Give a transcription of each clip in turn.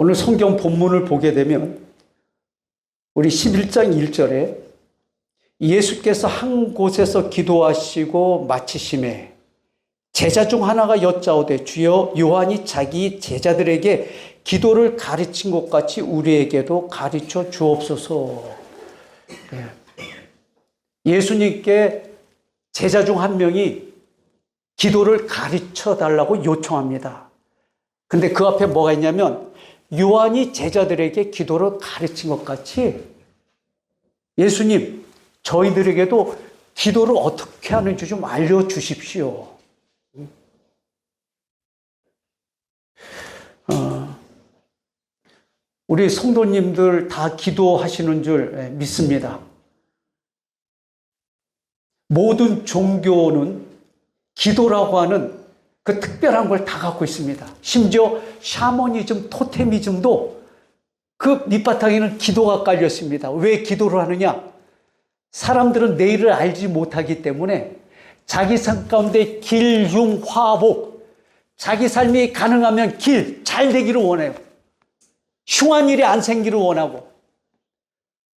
오늘 성경 본문을 보게 되면 우리 11장 1절에 예수께서 한 곳에서 기도하시고 마치심에 제자 중 하나가 여짜오되 주여 요한이 자기 제자들에게 기도를 가르친 것 같이 우리에게도 가르쳐 주옵소서. 예수님께 제자 중 한 명이 기도를 가르쳐 달라고 요청합니다. 근데 그 앞에 뭐가 있냐면 요한이 제자들에게 기도를 가르친 것 같이 예수님, 저희들에게도 기도를 어떻게 하는지 좀 알려주십시오. 우리 성도님들 다 기도하시는 줄 믿습니다. 모든 종교는 기도라고 하는 그 특별한 걸 다 갖고 있습니다. 심지어 샤머니즘, 토테미즘도 그 밑바탕에는 기도가 깔려 있습니다. 왜 기도를 하느냐? 사람들은 내일을 알지 못하기 때문에 자기 삶 가운데 길, 흉, 화복, 자기 삶이 가능하면 길, 잘 되기를 원해요. 흉한 일이 안 생기를 원하고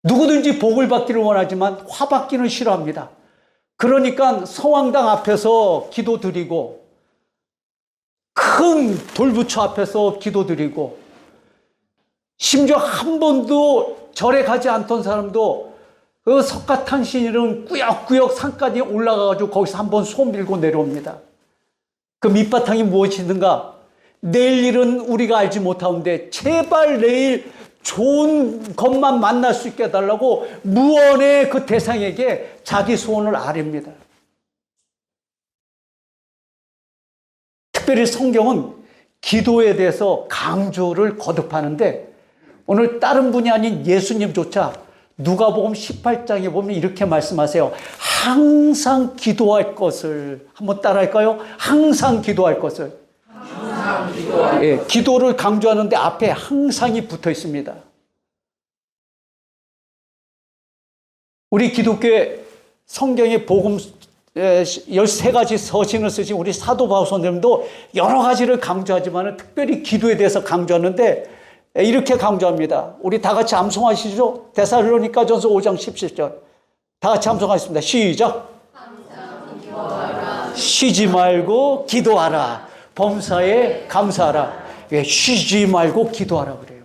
누구든지 복을 받기를 원하지만 화 받기는 싫어합니다. 그러니까 성황당 앞에서 기도드리고 큰 돌부처 앞에서 기도드리고 심지어 한 번도 절에 가지 않던 사람도 그 석가탄신일은 꾸역꾸역 산까지 올라가가지고 거기서 한번 손 빌고 내려옵니다. 그 밑바탕이 무엇이든가 내일 일은 우리가 알지 못하는데 제발 내일 좋은 것만 만날 수 있게 해달라고 무언의 그 대상에게 자기 소원을 아뢰입니다. 특별히 성경은 기도에 대해서 강조를 거듭하는데 오늘 다른 분이 아닌 예수님조차 누가복음 18장에 보면 이렇게 말씀하세요. 항상 기도할 것을 한번 따라할까요? 항상 기도할 것을. 예, 기도를 강조하는데 앞에 항상이 붙어 있습니다. 우리 기독교의 성경의 복음 13가지 서신을 쓰신 우리 사도 바울 선생님도 여러 가지를 강조하지만 특별히 기도에 대해서 강조하는데 이렇게 강조합니다. 우리 다 같이 암송하시죠? 데살로니가전서 5장 17절. 다 같이 암송하겠습니다. 시작. 쉬지 말고 기도하라. 범사에 감사하라. 쉬지 말고 기도하라 그래요.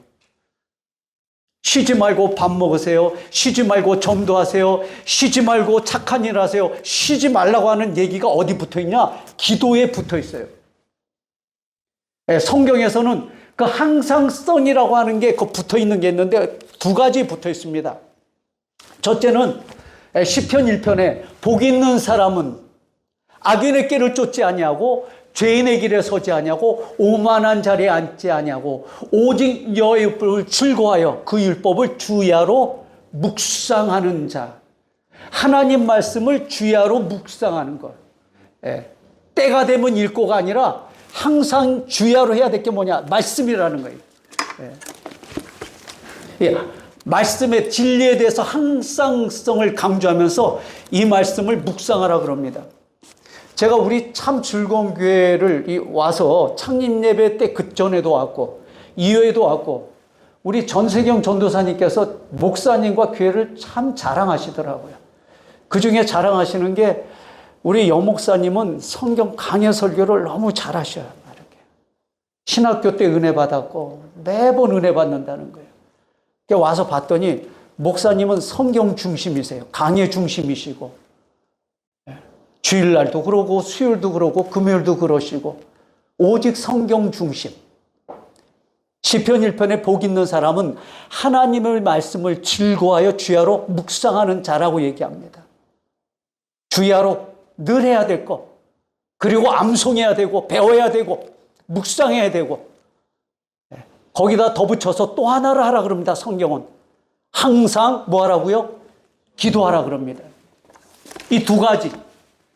쉬지 말고 밥 먹으세요. 쉬지 말고 전도하세요. 쉬지 말고 착한 일 하세요. 쉬지 말라고 하는 얘기가 어디 붙어 있냐? 기도에 붙어 있어요. 성경에서는 그 항상성이라고 하는 게 붙어 있는 게 있는데 두 가지 붙어 있습니다. 첫째는 시편 1편에 복 있는 사람은 악인의 길을 쫓지 아니하고 죄인의 길에 서지 아니하고 오만한 자리에 앉지 아니하고 오직 여호와의 율법을 즐거워하여 그 율법을 주야로 묵상하는 자. 하나님 말씀을 주야로 묵상하는 것. 때가 되면 읽고가 아니라 항상 주야로 해야 될 게 뭐냐? 말씀이라는 거예요. 말씀의 진리에 대해서 항상성을 강조하면서 이 말씀을 묵상하라 그럽니다. 제가 우리 참 즐거운 교회를 와서 창립 예배 때 그전에도 왔고 이후에도 왔고 우리 전세경 전도사님께서 목사님과 교회를 참 자랑하시더라고요. 그중에 자랑하시는 게 우리 여목사님은 성경 강해 설교를 너무 잘하셔요. 이렇게. 신학교 때 은혜 받았고 매번 은혜 받는다는 거예요. 와서 봤더니 목사님은 성경 중심이세요. 강해 중심이시고 주일날도 그러고 수요일도 그러고 금요일도 그러시고 오직 성경 중심. 시편 1편에 복 있는 사람은 하나님의 말씀을 즐거워하여 주야로 묵상하는 자라고 얘기합니다. 주야로 늘 해야 될 것, 그리고 암송해야 되고 배워야 되고 묵상해야 되고 거기다 덧붙여서 또 하나를 하라 그럽니다. 성경은 항상 뭐 하라고요? 기도하라 그럽니다. 이 두 가지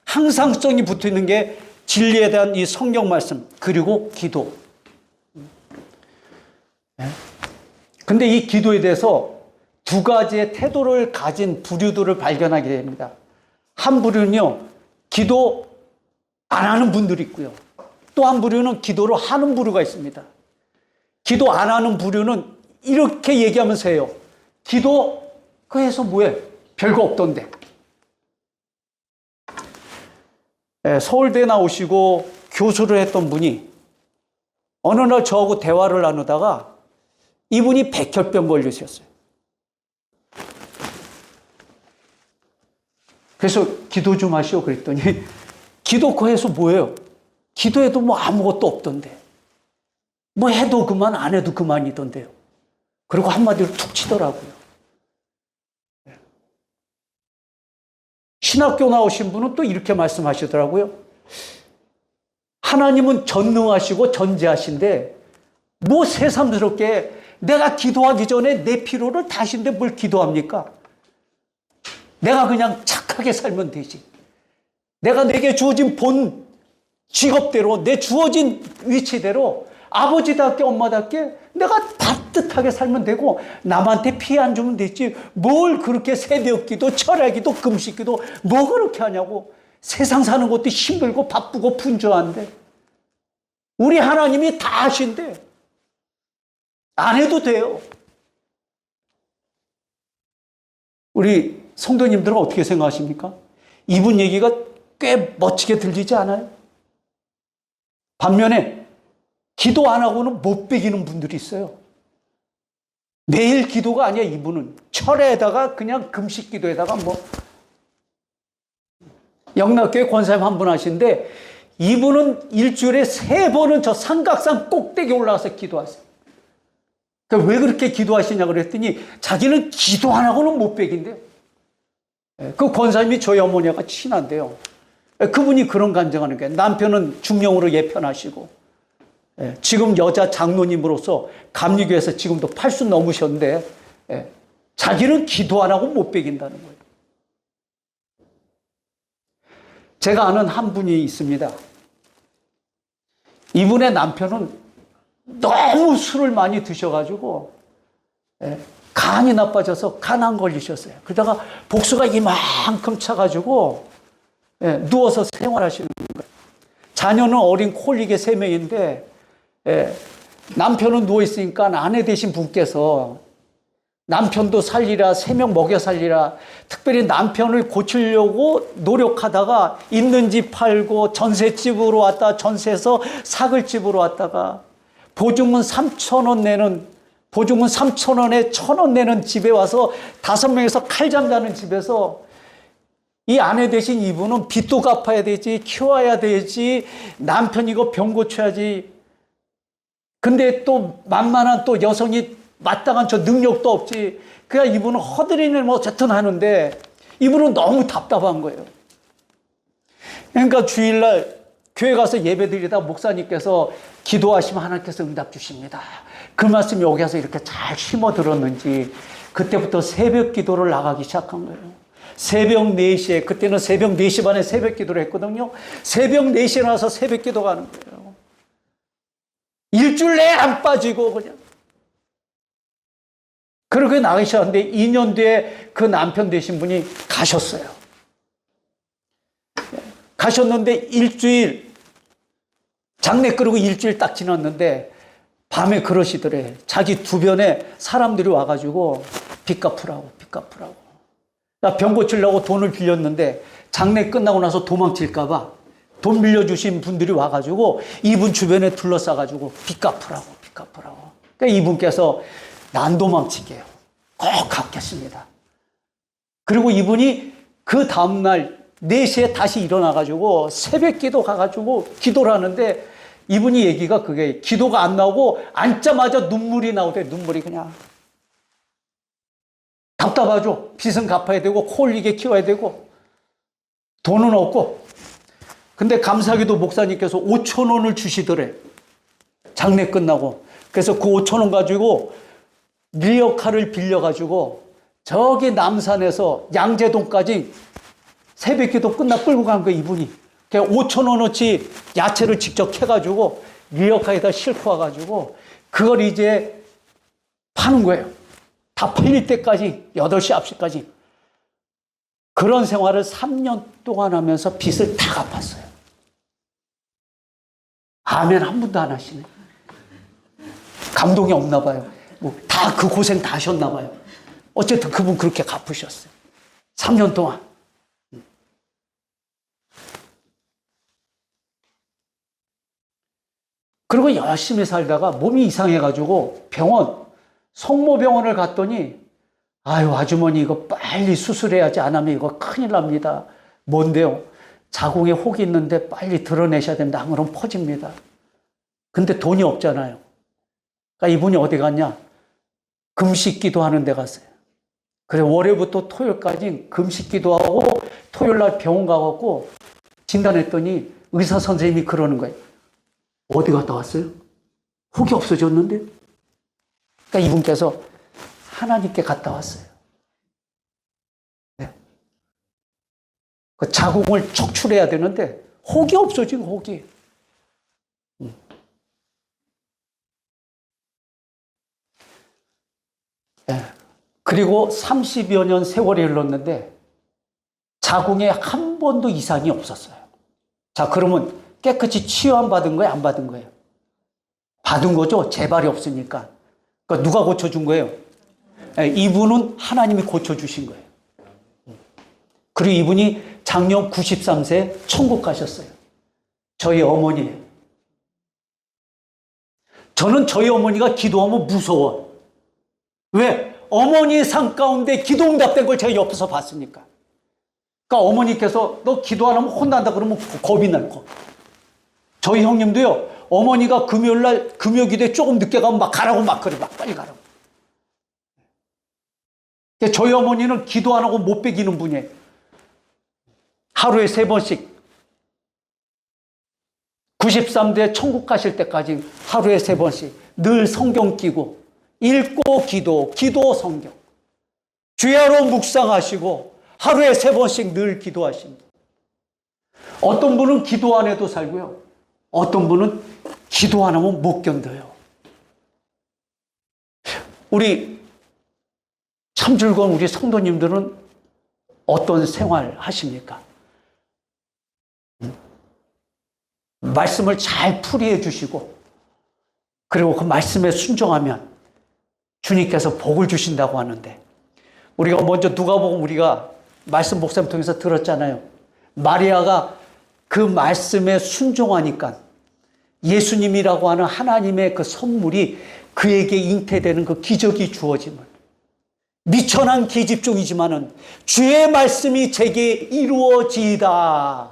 항상성이 붙어있는 게 진리에 대한 이 성경 말씀 그리고 기도. 근데 이 기도에 대해서 두 가지의 태도를 가진 부류들을 발견하게 됩니다. 한 부류는요, 기도 안 하는 분들이 있고요. 또 한 부류는 기도를 하는 부류가 있습니다. 기도 안 하는 부류는 이렇게 얘기하면서 해요. 기도 그래서 뭐해? 별거 없던데. 서울대 나오시고 교수를 했던 분이 어느 날 저하고 대화를 나누다가 이분이 백혈병 걸리셨어요. 그래서 기도 좀 하시오 그랬더니 기도 그해서 뭐예요? 기도해도 뭐 아무것도 없던데. 뭐 해도 그만 안 해도 그만이던데요. 그리고 한마디로 툭 치더라고요. 신학교 나오신 분은 또 이렇게 말씀하시더라고요. 하나님은 전능하시고 전지하신데 뭐 새삼스럽게 내가 기도하기 전에 내 필요를 다신데 뭘 기도합니까? 내가 그냥 착하게 살면 되지. 내가 내게 주어진 본 직업대로 내 주어진 위치대로 아버지답게 엄마답게 내가 따뜻하게 살면 되고 남한테 피해 안 주면 되지. 뭘 그렇게 새벽기도 철야기도 금식기도 뭐 그렇게 하냐고. 세상 사는 것도 힘들고 바쁘고 분주한데 우리 하나님이 다 하신대. 안 해도 돼요. 우리 성도님들은 어떻게 생각하십니까? 이분 얘기가 꽤 멋지게 들리지 않아요? 반면에 기도 안 하고는 못 베기는 분들이 있어요. 매일 기도가 아니야, 이분은. 철에다가 그냥 금식 기도에다가 뭐. 영락교회 권사님 한 분 하시는데 이분은 일주일에 3번은 저 삼각산 꼭대기 올라가서 기도하세요. 그러니까 왜 그렇게 기도하시냐 그랬더니 자기는 기도 안 하고는 못 베긴대요. 그 권사님이 저희 어머니가 친한데요. 그분이 그런 간증하는 게 남편은 중령으로 예편하시고 지금 여자 장로님으로서 감리교에서 지금도 80 넘으셨는데 자기는 기도 안 하고 못 베긴다는 거예요. 제가 아는 한 분이 있습니다. 이분의 남편은 너무 술을 많이 드셔가지고 간이 나빠져서 간암 걸리셨어요. 그러다가 복수가 이만큼 차가지고 누워서 생활하시는 거예요. 자녀는 어린 콜릭의 3명인데 남편은 누워있으니까 아내 되신 분께서 남편도 살리라 3명 먹여 살리라 특별히 남편을 고치려고 노력하다가 있는 집 팔고 전셋집으로 왔다 전세에서 사글집으로 왔다가 보증금 3,000원 내는 보증금 3,000원에 1,000원 내는 집에 와서 5명에서 칼잠 자는 집에서 이 아내 대신 이분은 빚도 갚아야 되지 키워야 되지 남편 이거 병 고쳐야지 근데 또 만만한 또 여성이 마땅한 저 능력도 없지 그냥 이분은 허드렛을 뭐 어쨌든 하는데 이분은 너무 답답한 거예요. 그러니까 주일날 교회 가서 예배드리다 목사님께서 기도하시면 하나님께서 응답 주십니다. 그 말씀이 여기 와서 이렇게 잘 심어 들었는지 그때부터 새벽 기도를 나가기 시작한 거예요. 새벽 4시에 그때는 새벽 4시 반에 새벽 기도를 했거든요. 새벽 4시에 나와서 새벽 기도 가는 거예요. 일주일 내에 안 빠지고 그냥. 그렇게 나가셨는데 2년 뒤에 그 남편 되신 분이 가셨어요. 가셨는데 일주일 장례 끌고 일주일 딱 지났는데 밤에 그러시더래. 자기 주변에 사람들이 와가지고 빚 갚으라고. 나 병 고치려고 돈을 빌렸는데 장례 끝나고 나서 도망칠까 봐 돈 빌려주신 분들이 와가지고 이분 주변에 둘러싸가지고 빚 갚으라고. 그러니까 이분께서 난 도망치게요. 꼭 갚겠습니다. 그리고 이분이 그 다음날 4시에 다시 일어나가지고 새벽 기도 가가지고 기도를 하는데 이분이 얘기가 그게 기도가 안 나오고 앉자마자 눈물이 나오대. 눈물이 그냥. 답답하죠. 빚은 갚아야 되고 콜리게 키워야 되고 돈은 없고 근데 감사하게도 목사님께서 5,000원을 주시더래. 장례 끝나고. 그래서 그 5,000원 가지고 리어카를 빌려가지고 저기 남산에서 양재동까지 새벽기도 끝나 끌고 간 거예요, 이분이. 5,000원어치 야채를 직접 해가지고 리어카에다 싣고 와가지고 그걸 이제 파는 거예요. 다 팔릴 때까지 8시, 9시까지. 그런 생활을 3년 동안 하면서 빚을 다 갚았어요. 아멘 한 분도 안 하시네. 감동이 없나 봐요. 뭐 다 그 고생 다 하셨나 봐요. 어쨌든 그분 그렇게 갚으셨어요. 3년 동안. 그리고 열심히 살다가 몸이 이상해가지고 성모병원을 갔더니, 아유, 아주머니 이거 빨리 수술해야지, 안 하면 이거 큰일 납니다. 뭔데요? 자궁에 혹이 있는데 빨리 드러내셔야 됩니다. 안 그러면 퍼집니다. 근데 돈이 없잖아요. 그러니까 이분이 어디 갔냐? 금식 기도하는 데 갔어요. 그래서 월요일부터 토요일까지 금식 기도하고 토요일 날 병원 가갖고 진단했더니 의사 선생님이 그러는 거예요. 어디 갔다 왔어요? 혹이 없어졌는데? 그러니까 이분께서 하나님께 갔다 왔어요. 네. 그 자궁을 척출해야 되는데 혹이 없어진 혹이. 네. 그리고 30여 년 세월이 흘렀는데 자궁에 한 번도 이상이 없었어요. 자, 그러면 깨끗이 치유받은 거예요? 안 받은 거예요? 받은 거죠. 재발이 없으니까. 그러니까 누가 고쳐준 거예요? 이분은 하나님이 고쳐주신 거예요. 그리고 이분이 작년 93세 천국 가셨어요. 저희 어머니예요. 저는 저희 어머니가 기도하면 무서워. 왜? 어머니의 삶 가운데 기도 응답된 걸 제가 옆에서 봤으니까. 그러니까 어머니께서 너 기도 안 하면 혼난다 그러면 겁이 날 거. 저희 형님도요, 어머니가 금요일날 금요기도에 조금 늦게 가면 막 가라고 막 그래, 막 빨리 가라고. 저희 어머니는 기도 안 하고 못 베기는 분이에요. 하루에 3번씩 93대 천국 가실 때까지 하루에 3번씩 늘 성경 끼고 읽고 기도 성경 주야로 묵상하시고 하루에 3번씩 늘 기도하십니다. 어떤 분은 기도 안 해도 살고요. 어떤 분은 기도 안 하면 못 견뎌요. 우리 참 즐거운 우리 성도님들은 어떤 생활 하십니까? 말씀을 잘 풀이해 주시고 그리고 그 말씀에 순종하면 주님께서 복을 주신다고 하는데 우리가 먼저 누가복음 우리가 말씀 목사님 통해서 들었잖아요. 마리아가 그 말씀에 순종하니까 예수님이라고 하는 하나님의 그 선물이 그에게 잉태되는 그 기적이 주어짐을 미천한 계집종이지만은 주의 말씀이 제게 이루어지이다.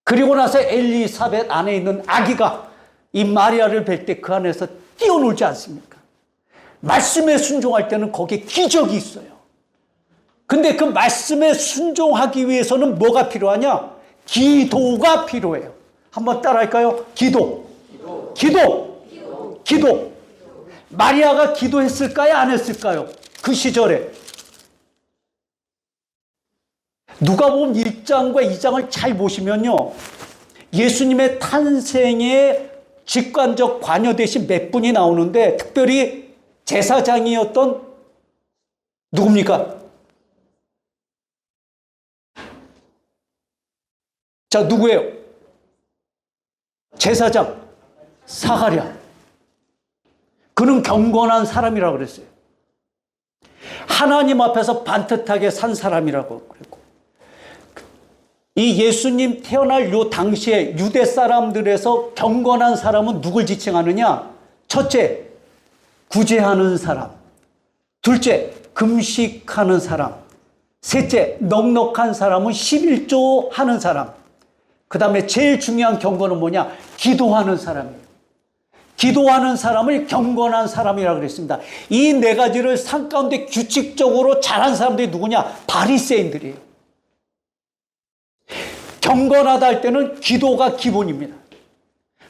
그리고 나서 엘리사벳 안에 있는 아기가 이 마리아를 뵐 때 그 안에서 뛰어놀지 않습니까? 말씀에 순종할 때는 거기에 기적이 있어요. 근데 그 말씀에 순종하기 위해서는 뭐가 필요하냐? 기도가 필요해요. 한번 따라할까요? 기도. 마리아가 기도했을까요? 안 했을까요? 그 시절에. 누가복음 1장과 2장을 잘 보시면요. 예수님의 탄생에 직관적 관여되신 몇 분이 나오는데 특별히 제사장이었던 누굽니까? 자, 누구예요? 제사장 사가랴. 그는 경건한 사람이라고 그랬어요. 하나님 앞에서 반듯하게 산 사람이라고 그랬고 이 예수님 태어날 요 당시에 유대 사람들에서 경건한 사람은 누굴 지칭하느냐? 첫째, 구제하는 사람. 둘째, 금식하는 사람. 셋째, 넉넉한 사람은 11조 하는 사람. 그 다음에 제일 중요한 경건은 뭐냐? 기도하는 사람이에요. 기도하는 사람을 경건한 사람이라고 그랬습니다. 이 네 가지를 삶 가운데 규칙적으로 잘한 사람들이 누구냐? 바리새인들이에요. 경건하다 할 때는 기도가 기본입니다.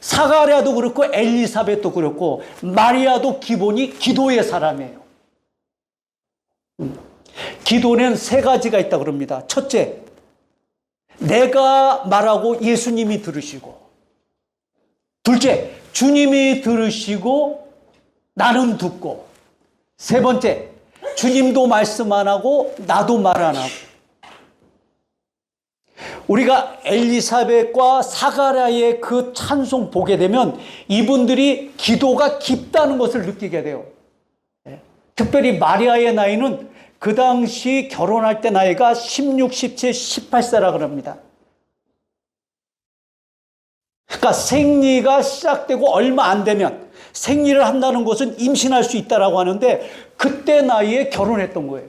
사가랴도 그렇고 엘리사벳도 그렇고 마리아도 기본이 기도의 사람이에요. 기도는 3가지가 있다고 그럽니다. 첫째, 내가 말하고 예수님이 들으시고 둘째, 주님이 들으시고 나는 듣고 세 번째, 주님도 말씀 안 하고 나도 말 안 하고 우리가 엘리사벳과 사가랴의 그 찬송 보게 되면 이분들이 기도가 깊다는 것을 느끼게 돼요. 특별히 마리아의 나이는 그 당시 결혼할 때 나이가 16, 17, 18세라 그럽니다. 그러니까 생리가 시작되고 얼마 안 되면 생리를 한다는 것은 임신할 수 있다라고 하는데 그때 나이에 결혼했던 거예요.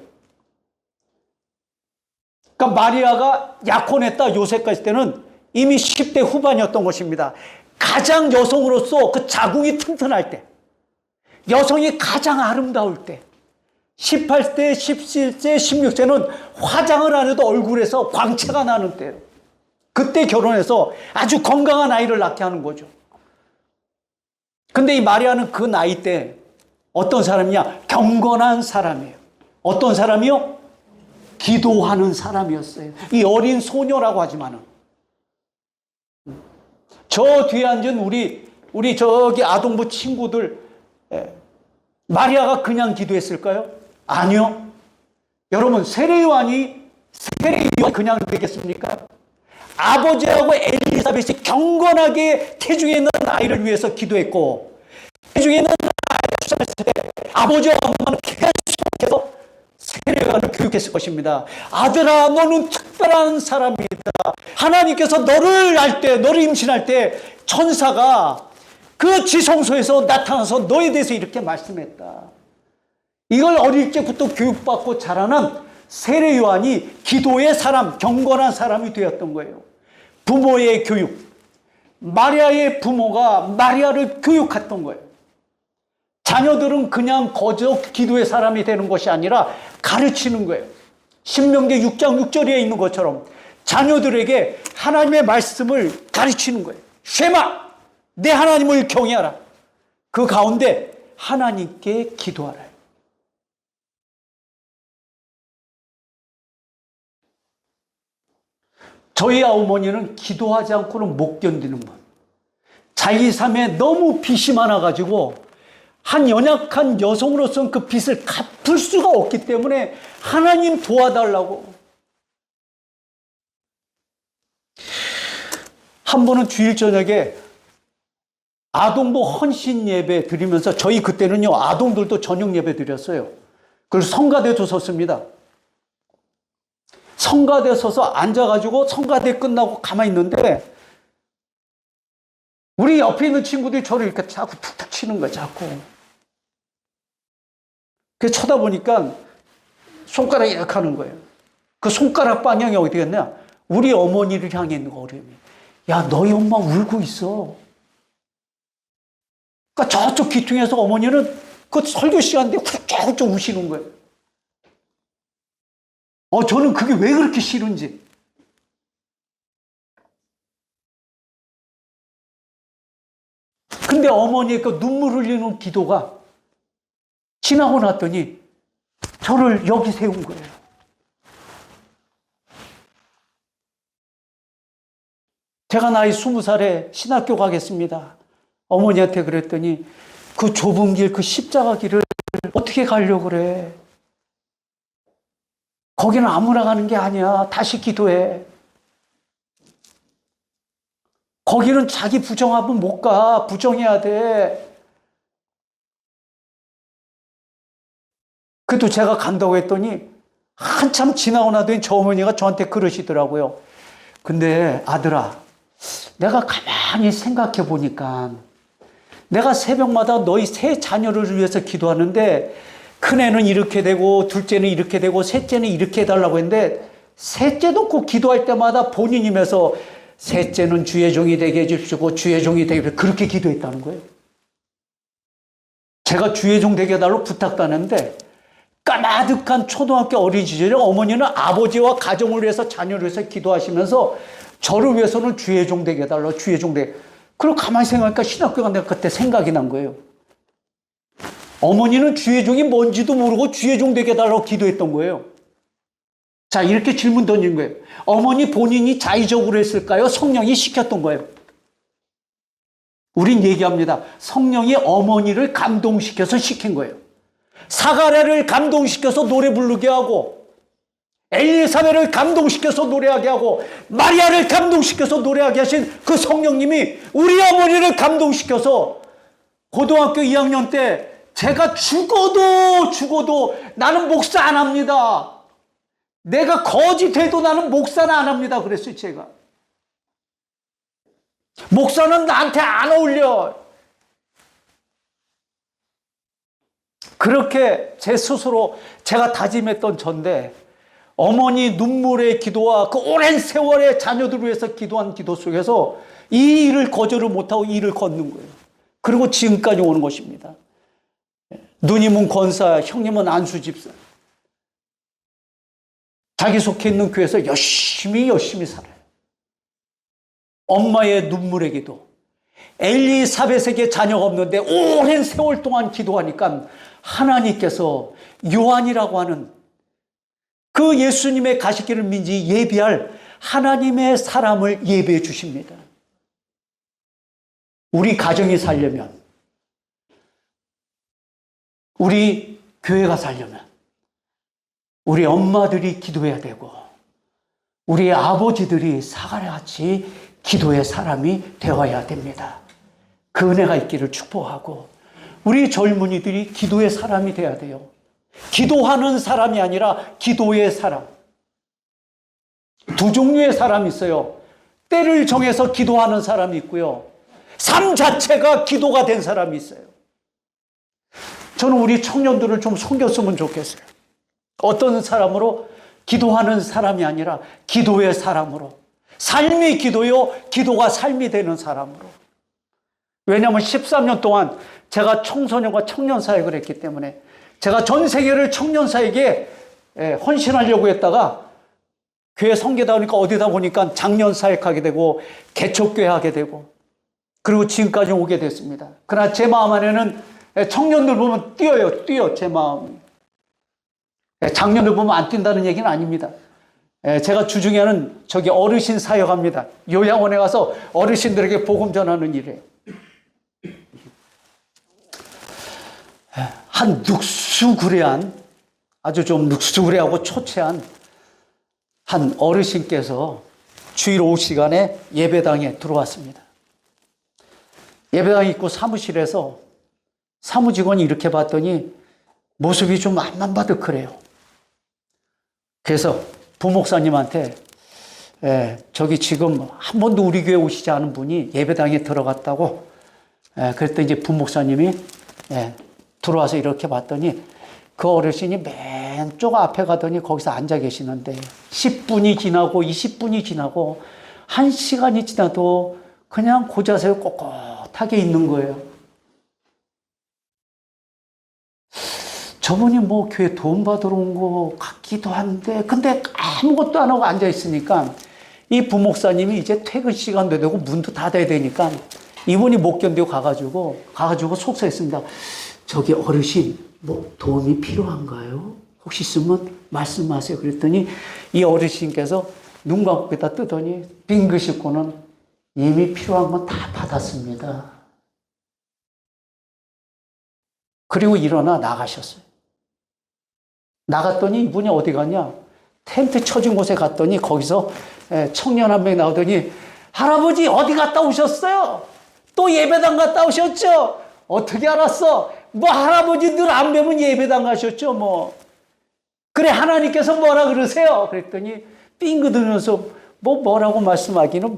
그러니까 마리아가 약혼했다 요셉과 있을 때는 이미 10대 후반이었던 것입니다. 가장 여성으로서 그 자궁이 튼튼할 때, 여성이 가장 아름다울 때, 18세, 17세, 16세는 화장을 안 해도 얼굴에서 광채가 나는 때예요. 그때 결혼해서 아주 건강한 아이를 낳게 하는 거죠. 근데 이 마리아는 그 나이 때 어떤 사람이냐? 경건한 사람이에요. 어떤 사람이요? 기도하는 사람이었어요. 이 어린 소녀라고 하지만은. 저 뒤에 앉은 우리 저기 아동부 친구들, 마리아가 그냥 기도했을까요? 아니요. 여러분, 세례요한이 그냥 되겠습니까? 아버지하고 엘리사벳이 경건하게 태중에 있는 아이를 위해서 기도했고, 태중에 있는 아이를 출산했을 때 아버지와 엄마는 계속해서 세례요한을 교육했을 것입니다. 아들아, 너는 특별한 사람이다. 하나님께서 너를 알 때, 너를 임신할 때 천사가 그 지성소에서 나타나서 너에 대해서 이렇게 말씀했다. 이걸 어릴 때부터 교육받고 자라는 세례요한이 기도의 사람, 경건한 사람이 되었던 거예요. 부모의 교육. 마리아의 부모가 마리아를 교육했던 거예요. 자녀들은 그냥 거저 기도의 사람이 되는 것이 아니라 가르치는 거예요. 신명기 6장 6절에 있는 것처럼 자녀들에게 하나님의 말씀을 가르치는 거예요. 쉐마! 내 하나님을 경외하라. 그 가운데 하나님께 기도하라. 저희 어머니는 기도하지 않고는 못 견디는 것. 자기 삶에 너무 빚이 많아가지고 한 연약한 여성으로서는 그 빚을 갚을 수가 없기 때문에 하나님 도와달라고. 한 번은 주일 저녁에 아동부 헌신 예배 드리면서 저희 그때는요 아동들도 저녁 예배 드렸어요. 그래서 성가대도 섰습니다. 성가대 서서 앉아가지고 성가대 끝나고 가만히 있는데 우리 옆에 있는 친구들이 저를 이렇게 자꾸 툭툭 치는 거야, 자꾸. 그래서 쳐다보니까 손가락이 이렇게 하는 거예요. 그 손가락 방향이 어디겠냐? 우리 어머니를 향해 있는 거, 어려움이. 야, 너희 엄마 울고 있어. 그러니까 저쪽 귀퉁에서 어머니는 그 설교 시간인데 훌쩍훌쩍 우시는 거예요. 저는 그게 왜 그렇게 싫은지. 근데 어머니의 그 눈물 흘리는 기도가 지나고 났더니 저를 여기 세운 거예요. 제가 나이 20살에 신학교 가겠습니다. 어머니한테 그랬더니 그 좁은 길, 그 십자가 길을 어떻게 가려고 그래? 거기는 아무나 가는 게 아니야. 다시 기도해. 거기는 자기 부정하면 못 가. 부정해야 돼. 그래도 제가 간다고 했더니 한참 지나고 나더니 저 어머니가 저한테 그러시더라고요. 근데 아들아, 내가 가만히 생각해 보니까 내가 새벽마다 너희 세 자녀를 위해서 기도하는데 큰애는 이렇게 되고 둘째는 이렇게 되고 셋째는 이렇게 해달라고 했는데 셋째 놓고 기도할 때마다 본인이면서 셋째는 주의 종이 되게 해주시고 주의 종이 되게 해주시고 그렇게 기도했다는 거예요. 제가 주의 종 되게 해달라고 부탁도 안 했는데 까마득한 초등학교 어린 시절에 어머니는 아버지와 가정을 위해서 자녀를 위해서 기도하시면서 저를 위해서는 주의 종 되게 해달라고 주의 종 되게. 그리고 가만히 생각하니까 신학교가 내가 그때 생각이 난 거예요. 어머니는 주의 종이 뭔지도 모르고 주의 종 되게 해달라고 기도했던 거예요. 자, 이렇게 질문 던진 거예요. 어머니 본인이 자의적으로 했을까요? 성령이 시켰던 거예요. 우린 얘기합니다. 성령이 어머니를 감동시켜서 시킨 거예요. 사가랴를 감동시켜서 노래 부르게 하고 엘리사벳을 감동시켜서 노래하게 하고 마리아를 감동시켜서 노래하게 하신 그 성령님이 우리 어머니를 감동시켜서 고등학교 2학년 때 제가 죽어도 나는 목사 안 합니다. 내가 거지 돼도 나는 목사는 안 합니다. 그랬어요, 제가. 목사는 나한테 안 어울려. 그렇게 제 스스로 제가 다짐했던 전데 어머니 눈물의 기도와 그 오랜 세월의 자녀들을 위해서 기도한 기도 속에서 이 일을 거절을 못하고 이 일을 걷는 거예요. 그리고 지금까지 오는 것입니다. 누님은 권사, 형님은 안수집사. 자기 속해 있는 교회에서 열심히 살아요. 엄마의 눈물의 기도. 엘리사벳에게 자녀가 없는데 오랜 세월 동안 기도하니까 하나님께서 요한이라고 하는 그 예수님의 가시기를 민지 예비할 하나님의 사람을 예배해 주십니다. 우리 가정이 살려면, 우리 교회가 살려면 우리 엄마들이 기도해야 되고 우리 아버지들이 사가랴같이 기도의 사람이 되어야 됩니다. 그 은혜가 있기를 축복하고 우리 젊은이들이 기도의 사람이 되어야 돼요. 기도하는 사람이 아니라 기도의 사람. 두 종류의 사람이 있어요. 때를 정해서 기도하는 사람이 있고요. 삶 자체가 기도가 된 사람이 있어요. 저는 우리 청년들을 좀 섬겼으면 좋겠어요. 어떤 사람으로? 기도하는 사람이 아니라 기도의 사람으로. 삶이 기도요, 기도가 삶이 되는 사람으로. 왜냐하면 13년 동안 제가 청소년과 청년 사역을 했기 때문에 제가 전 세계를 청년 사역에 헌신하려고 했다가 교회 성계다 보니까 어디다 보니까 장년 사역하게 되고 개척교회 하게 되고 그리고 지금까지 오게 됐습니다. 그러나 제 마음 안에는 청년들 보면 뛰어 제 마음이. 장년들 보면 안 뛴다는 얘기는 아닙니다. 제가 주중에 하는 저기 어르신 사역합니다. 요양원에 가서 어르신들에게 복음 전하는 일이에요. 한 늑수구레한, 아주 좀 늑수구레하고 초췌한 한 어르신께서 주일 오후 시간에 예배당에 들어왔습니다. 예배당 있고 사무실에서 사무직원이 이렇게 봤더니 모습이 좀 만만바득하래요. 그래서 부목사님한테 저기 지금 한 번도 우리 교회 오시지 않은 분이 예배당에 들어갔다고 그랬더니 이제 부목사님이 들어와서 이렇게 봤더니 그 어르신이 맨쪽 앞에 가더니 거기서 앉아 계시는데 10분이 지나고 20분이 지나고 1시간이 지나도 그냥 그 자세에 꼿꼿하게 있는 거예요. 저분이 뭐 교회 돈 받으러 온 거 같기도 한데 근데 아무것도 안 하고 앉아 있으니까 이 부목사님이 이제 퇴근 시간도 되고 문도 닫아야 되니까 이분이 못 견디고 가가지고 속삭였습니다. 저기 어르신 뭐 도움이 필요한가요? 혹시 있으면 말씀하세요. 그랬더니 이 어르신께서 눈 감고 다 뜨더니 빙긋 씻고는 이미 필요한 건 다 받았습니다. 그리고 일어나 나가셨어요. 나갔더니 이분이 어디 갔냐? 텐트 쳐진 곳에 갔더니 거기서 청년 한 명이 나오더니 할아버지 어디 갔다 오셨어요? 또 예배당 갔다 오셨죠? 어떻게 알았어? 뭐 할아버지 늘 안 뵈면 예배당 가셨죠 뭐. 그래 하나님께서 뭐라 그러세요? 그랬더니 삥긋 으면서 뭐라고 말씀하기는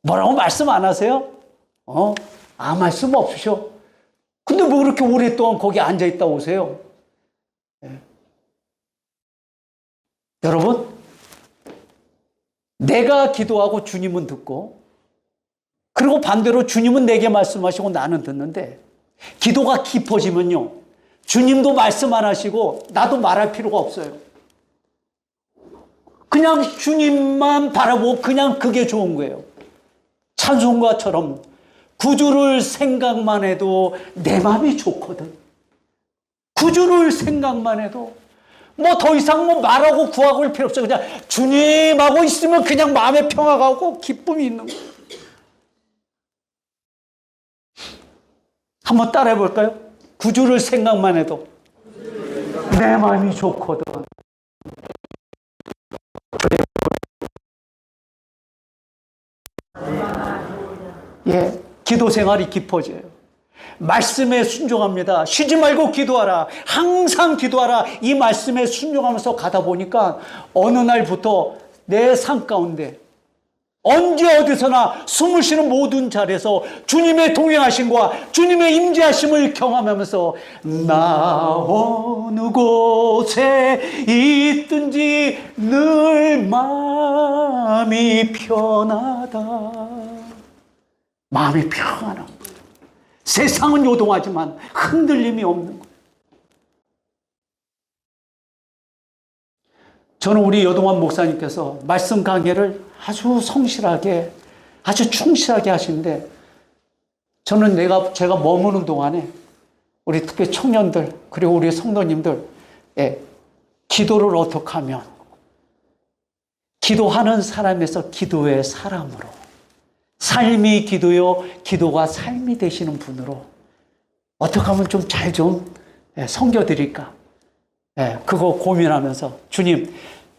뭐라고 말씀 안 하세요? 말씀 없으셔. 근데 뭐 그렇게 오랫동안 거기 앉아 있다 오세요? 여러분, 내가 기도하고 주님은 듣고, 그리고 반대로 주님은 내게 말씀하시고 나는 듣는데, 기도가 깊어지면요, 주님도 말씀 안 하시고, 나도 말할 필요가 없어요. 그냥 주님만 바라보고 그냥 그게 좋은 거예요. 찬송가처럼 구주를 생각만 해도 내 마음이 좋거든. 구주를 생각만 해도 뭐 더 이상 뭐 말하고 구하고 할 필요 없어요. 그냥 주님하고 있으면 그냥 마음에 평화가 오고 기쁨이 있는 거예요. 한번 따라해 볼까요? 구주를 생각만 해도 내 마음이 좋거든. 예, 기도 생활이 깊어져요. 말씀에 순종합니다. 쉬지 말고 기도하라. 항상 기도하라. 이 말씀에 순종하면서 가다 보니까 어느 날부터 내 삶 가운데 언제 어디서나 숨을 쉬는 모든 자리에서 주님의 동행하심과 주님의 임재하심을 경험하면서 나 어느 곳에 있든지 늘 마음이 편하다. 마음이 평안한 거예요. 세상은 요동하지만 흔들림이 없는 거예요. 저는 우리 여동환 목사님께서 말씀 강해를 아주 성실하게, 아주 충실하게 하시는데, 저는 제가 머무는 동안에 우리 특히 청년들, 그리고 우리 성도님들, 기도를 어떻게 하면, 기도하는 사람에서 기도의 사람으로, 삶이 기도요, 기도가 삶이 되시는 분으로, 어떻게 하면 좀 잘 섬겨드릴까? 그거 고민하면서, 주님,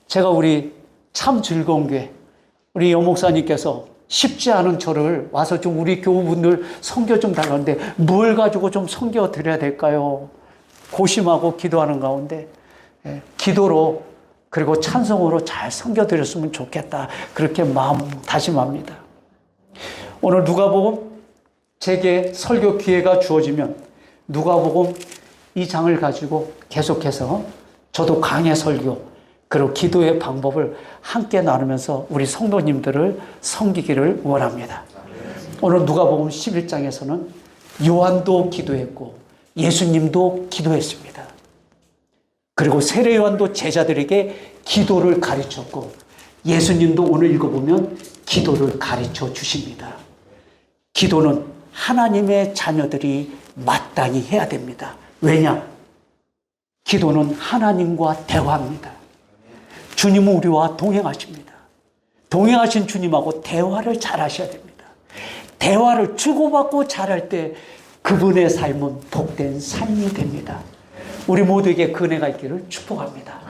제가 우리 참 즐거운 교회, 우리 여목사님께서 쉽지 않은 저를 와서 좀 우리 교우분들 섬겨 좀 달라는데 뭘 가지고 좀 섬겨 드려야 될까요? 고심하고 기도하는 가운데 기도로 그리고 찬송으로 잘 섬겨 드렸으면 좋겠다. 그렇게 마음 다짐합니다. 오늘 누가복음 제게 설교 기회가 주어지면 누가복음 이 장을 가지고 계속해서 저도 강해 설교 그리고 기도의 방법을 함께 나누면서 우리 성도님들을 섬기기를 원합니다. 오늘 누가복음 11장에서는 요한도 기도했고 예수님도 기도했습니다. 그리고 세례 요한도 제자들에게 기도를 가르쳤고 예수님도 오늘 읽어보면 기도를 가르쳐 주십니다. 기도는 하나님의 자녀들이 마땅히 해야 됩니다. 왜냐? 기도는 하나님과 대화합니다. 주님은 우리와 동행하십니다. 동행하신 주님하고 대화를 잘 하셔야 됩니다. 대화를 주고받고 잘할 때 그분의 삶은 복된 삶이 됩니다. 우리 모두에게 그 은혜가 있기를 축복합니다.